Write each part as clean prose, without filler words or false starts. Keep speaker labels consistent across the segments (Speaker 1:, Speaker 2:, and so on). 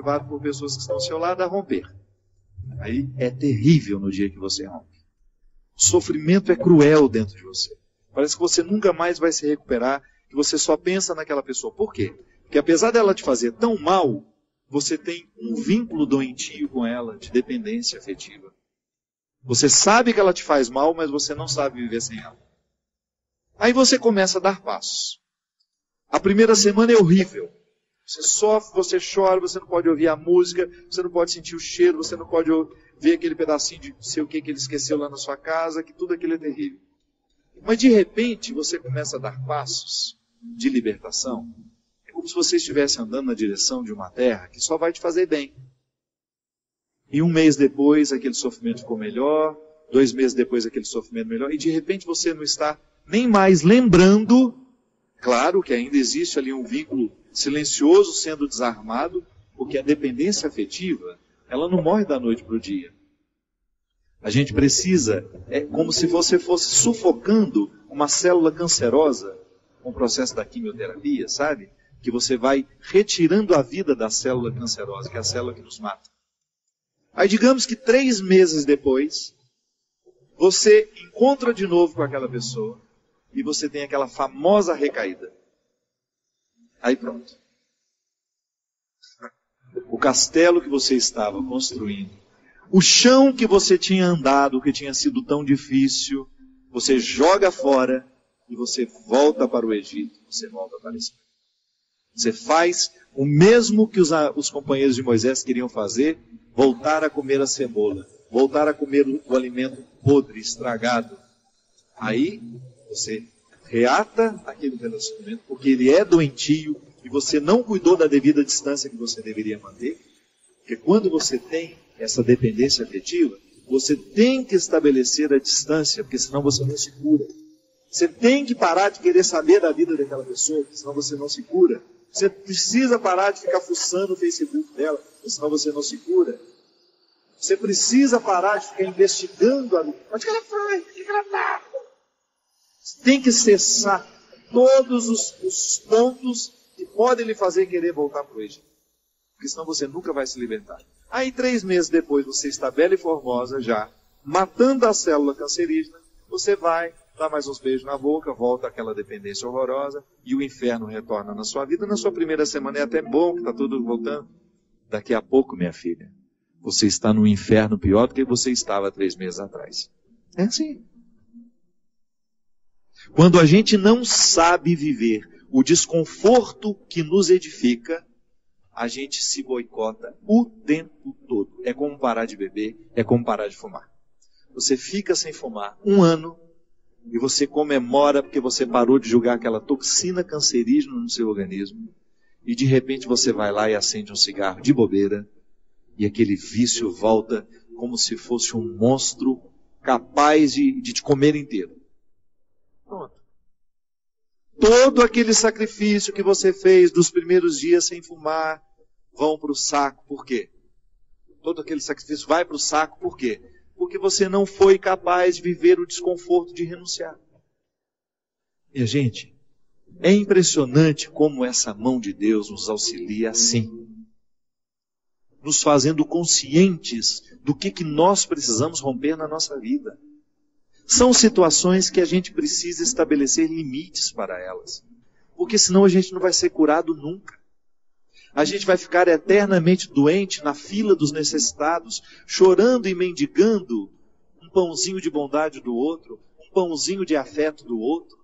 Speaker 1: levado por pessoas que estão ao seu lado a romper. Aí é terrível no dia que você rompe. O sofrimento é cruel dentro de você. Parece que você nunca mais vai se recuperar, que você só pensa naquela pessoa. Por quê? Porque apesar dela te fazer tão mal, você tem um vínculo doentio com ela, de dependência afetiva. Você sabe que ela te faz mal, mas você não sabe viver sem ela. Aí você começa a dar passos. A primeira semana é horrível. Você sofre, você chora, você não pode ouvir a música, você não pode sentir o cheiro, você não pode ver aquele pedacinho de não sei o que ele esqueceu lá na sua casa, que tudo aquilo é terrível. Mas de repente você começa a dar passos de libertação. É como se você estivesse andando na direção de uma terra que só vai te fazer bem. E um mês depois aquele sofrimento ficou melhor, 2 meses depois aquele sofrimento melhor, e de repente você não está nem mais lembrando, claro que ainda existe ali um vínculo silencioso sendo desarmado, porque a dependência afetiva, ela não morre da noite para o dia. A gente precisa, é como se você fosse sufocando uma célula cancerosa com o processo da quimioterapia, sabe? Que você vai retirando a vida da célula cancerosa, que é a célula que nos mata. Aí digamos que 3 meses depois, você encontra de novo com aquela pessoa e você tem aquela famosa recaída. Aí pronto. O castelo que você estava construindo, o chão que você tinha andado, que tinha sido tão difícil, você joga fora e você volta para o Egito, você volta para Israel. Você faz o mesmo que os companheiros de Moisés queriam fazer, voltar a comer a cebola, voltar a comer o alimento podre, estragado. Aí você reata aquele relacionamento, porque ele é doentio e você não cuidou da devida distância que você deveria manter. Porque quando você tem essa dependência afetiva, você tem que estabelecer a distância, porque senão você não se cura. Você tem que parar de querer saber da vida daquela pessoa, porque senão você não se cura. Você precisa parar de ficar fuçando o Facebook dela, porque senão você não se cura. Você precisa parar de ficar investigando a vida. Onde que ela foi? O que ela está? Você tem que cessar todos os pontos que podem lhe fazer querer voltar para o Egito. Porque senão você nunca vai se libertar. Aí 3 meses depois você está bela e formosa já, matando a célula cancerígena, você vai, dá mais uns beijos na boca, volta àquela dependência horrorosa e o inferno retorna na sua vida. Na sua primeira semana é até bom que está tudo voltando. Daqui a pouco, minha filha, você está no inferno pior do que você estava 3 meses atrás. É assim. Quando a gente não sabe viver o desconforto que nos edifica, a gente se boicota o tempo todo. É como parar de beber, é como parar de fumar. Você fica sem fumar 1 ano e você comemora porque você parou de jogar aquela toxina cancerígena no seu organismo e de repente você vai lá e acende um cigarro de bobeira e aquele vício volta como se fosse um monstro capaz de te comer inteiro. Pronto. Todo aquele sacrifício que você fez dos primeiros dias sem fumar vão para o saco. Por quê? Todo aquele sacrifício vai para o saco. Por quê? Porque você não foi capaz de viver o desconforto de renunciar. E, gente, é impressionante como essa mão de Deus nos auxilia assim. Nos fazendo conscientes do que nós precisamos romper na nossa vida. São situações que a gente precisa estabelecer limites para elas. Porque senão a gente não vai ser curado nunca. A gente vai ficar eternamente doente na fila dos necessitados, chorando e mendigando um pãozinho de bondade do outro, um pãozinho de afeto do outro.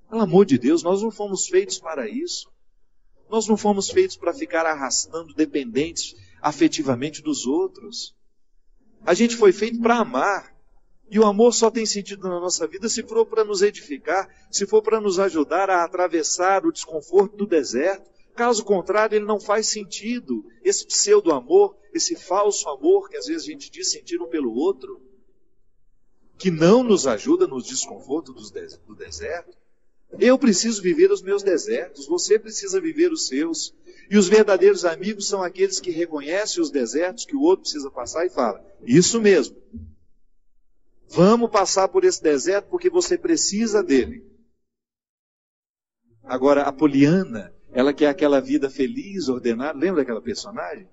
Speaker 1: Pelo amor de Deus, nós não fomos feitos para isso. Nós não fomos feitos para ficar arrastando dependentes afetivamente dos outros. A gente foi feito para amar. E o amor só tem sentido na nossa vida se for para nos edificar, se for para nos ajudar a atravessar o desconforto do deserto. Caso contrário, ele não faz sentido. Esse pseudo-amor, esse falso amor que às vezes a gente diz sentir um pelo outro, que não nos ajuda no desconforto do deserto. Eu preciso viver os meus desertos, você precisa viver os seus. E os verdadeiros amigos são aqueles que reconhecem os desertos que o outro precisa passar e fala, isso mesmo. Vamos passar por esse deserto porque você precisa dele. Agora, a Poliana, Ela quer aquela vida feliz, ordenada. Lembra daquela personagem?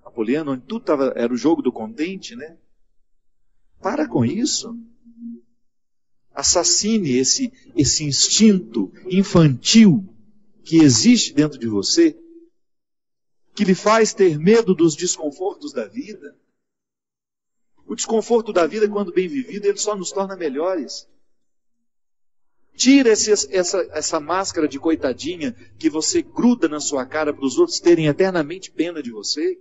Speaker 1: A Poliana, onde tudo era o jogo do contente, né? Para com isso. Assassine esse instinto infantil que existe dentro de você, que lhe faz ter medo dos desconfortos da vida. O desconforto da vida, quando bem vivido, ele só nos torna melhores. Tira essa máscara de coitadinha que você gruda na sua cara para os outros terem eternamente pena de você.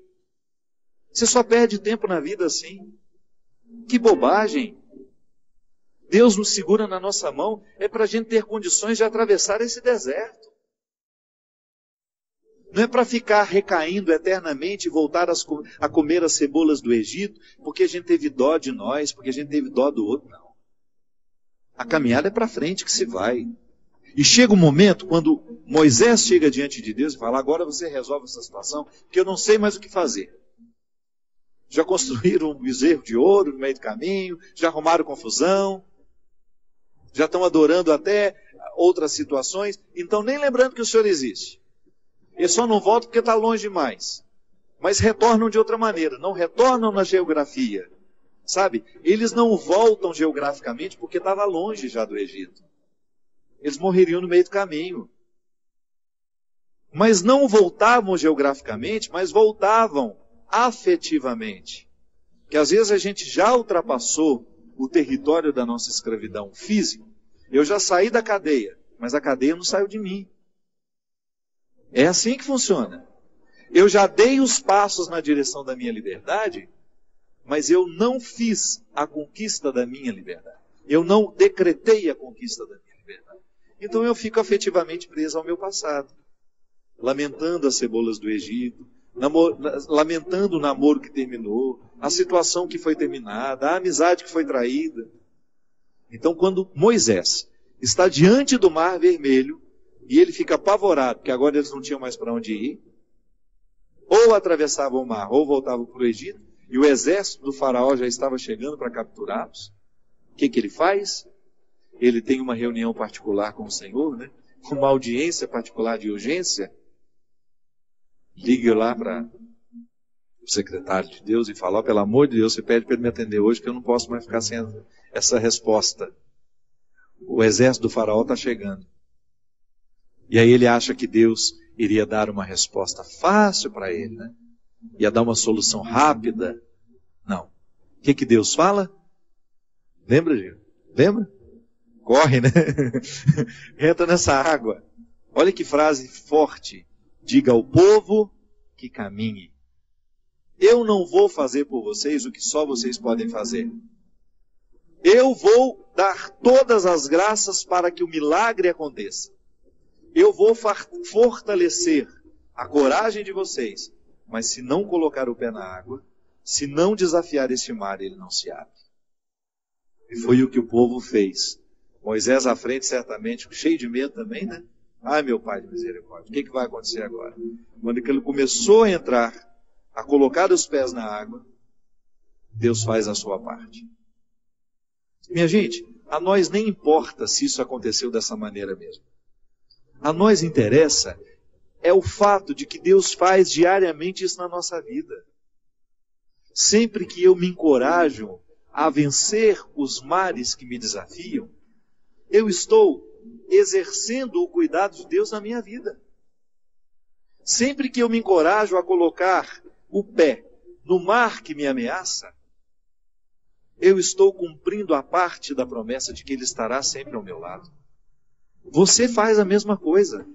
Speaker 1: Você só perde tempo na vida assim. Que bobagem! Deus nos segura na nossa mão é para a gente ter condições de atravessar esse deserto. Não é para ficar recaindo eternamente e voltar a comer as cebolas do Egito, porque a gente teve dó de nós, porque a gente teve dó do outro. Não. A caminhada é para frente que se vai. E chega um momento, quando Moisés chega diante de Deus e fala, agora você resolve essa situação, porque eu não sei mais o que fazer. Já construíram um bezerro de ouro no meio do caminho, já arrumaram confusão, já estão adorando até outras situações, então nem lembrando que o Senhor existe. Eles só não voltam porque está longe demais. Mas retornam de outra maneira, não retornam na geografia. Sabe? Eles não voltam geograficamente porque estava longe já do Egito. Eles morreriam no meio do caminho. Mas não voltavam geograficamente, mas voltavam afetivamente. Que às vezes a gente já ultrapassou o território da nossa escravidão física. Eu já saí da cadeia, mas a cadeia não saiu de mim. É assim que funciona. Eu já dei os passos na direção da minha liberdade, mas eu não fiz a conquista da minha liberdade. Eu não decretei a conquista da minha liberdade. Então eu fico afetivamente preso ao meu passado, lamentando as cebolas do Egito, lamentando o namoro que terminou, a situação que foi terminada, a amizade que foi traída. Então, quando Moisés está diante do Mar Vermelho, e ele fica apavorado, porque agora eles não tinham mais para onde ir, ou atravessavam o mar, ou voltavam para o Egito, e o exército do faraó já estava chegando para capturá-los. O que ele faz? Ele tem uma reunião particular com o Senhor, né? Uma audiência particular de urgência. Liga lá para o secretário de Deus e fala, pelo amor de Deus, você pede para ele me atender hoje, que eu não posso mais ficar sem essa resposta. O exército do faraó está chegando. E aí ele acha que Deus iria dar uma resposta fácil para ele, né? Ia dar uma solução rápida. Não. O que Deus fala? Lembra, Gil? Lembra? Corre, né? Entra nessa água. Olha que frase forte. Diga ao povo que caminhe. Eu não vou fazer por vocês o que só vocês podem fazer. Eu vou dar todas as graças para que o milagre aconteça. Eu vou fortalecer a coragem de vocês, mas se não colocar o pé na água, se não desafiar este mar, ele não se abre. E foi o que o povo fez. Moisés à frente, certamente, cheio de medo também, né? Ai, meu Pai de misericórdia, o que vai acontecer agora? Quando ele começou a entrar, a colocar os pés na água, Deus faz a sua parte. Minha gente, a nós nem importa se isso aconteceu dessa maneira mesmo. A nós interessa é o fato de que Deus faz diariamente isso na nossa vida. Sempre que eu me encorajo a vencer os mares que me desafiam, eu estou exercendo o cuidado de Deus na minha vida. Sempre que eu me encorajo a colocar o pé no mar que me ameaça, eu estou cumprindo a parte da promessa de que Ele estará sempre ao meu lado. Você faz a mesma coisa.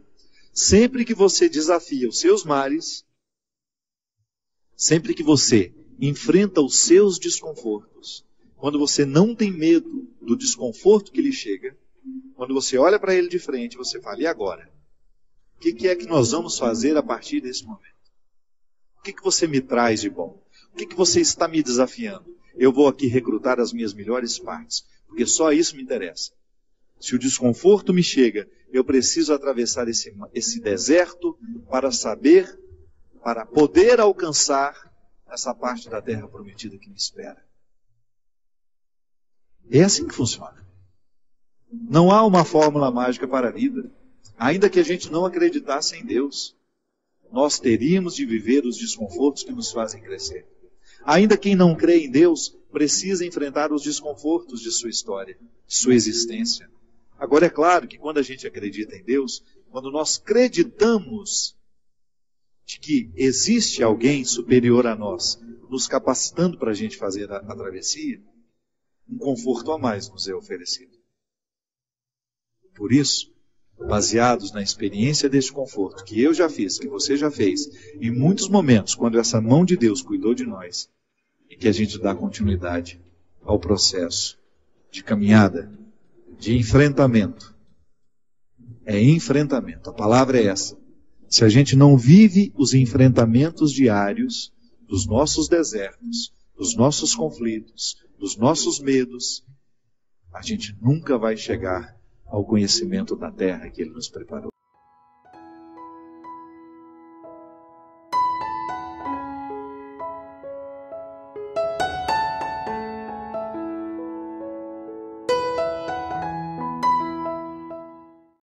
Speaker 1: Sempre que você desafia os seus mares, sempre que você enfrenta os seus desconfortos, quando você não tem medo do desconforto que lhe chega, quando você olha para ele de frente, você fala, e agora? O que é que nós vamos fazer a partir desse momento? O que você me traz de bom? O que você está me desafiando? Eu vou aqui recrutar as minhas melhores partes, porque só isso me interessa. Se o desconforto me chega, eu preciso atravessar esse deserto para poder alcançar essa parte da terra prometida que me espera. É assim que funciona. Não há uma fórmula mágica para a vida. Ainda que a gente não acreditasse em Deus, nós teríamos de viver os desconfortos que nos fazem crescer. Ainda quem não crê em Deus precisa enfrentar os desconfortos de sua história, de sua existência. Agora é claro que quando a gente acredita em Deus, quando nós acreditamos de que existe alguém superior a nós, nos capacitando para a gente fazer a travessia, um conforto a mais nos é oferecido. Por isso, baseados na experiência deste conforto que eu já fiz, que você já fez, em muitos momentos, quando essa mão de Deus cuidou de nós, e que a gente dá continuidade ao processo de caminhada, de enfrentamento. É enfrentamento, a palavra é essa. Se a gente não vive os enfrentamentos diários dos nossos desertos, dos nossos conflitos, dos nossos medos, a gente nunca vai chegar ao conhecimento da terra que Ele nos preparou.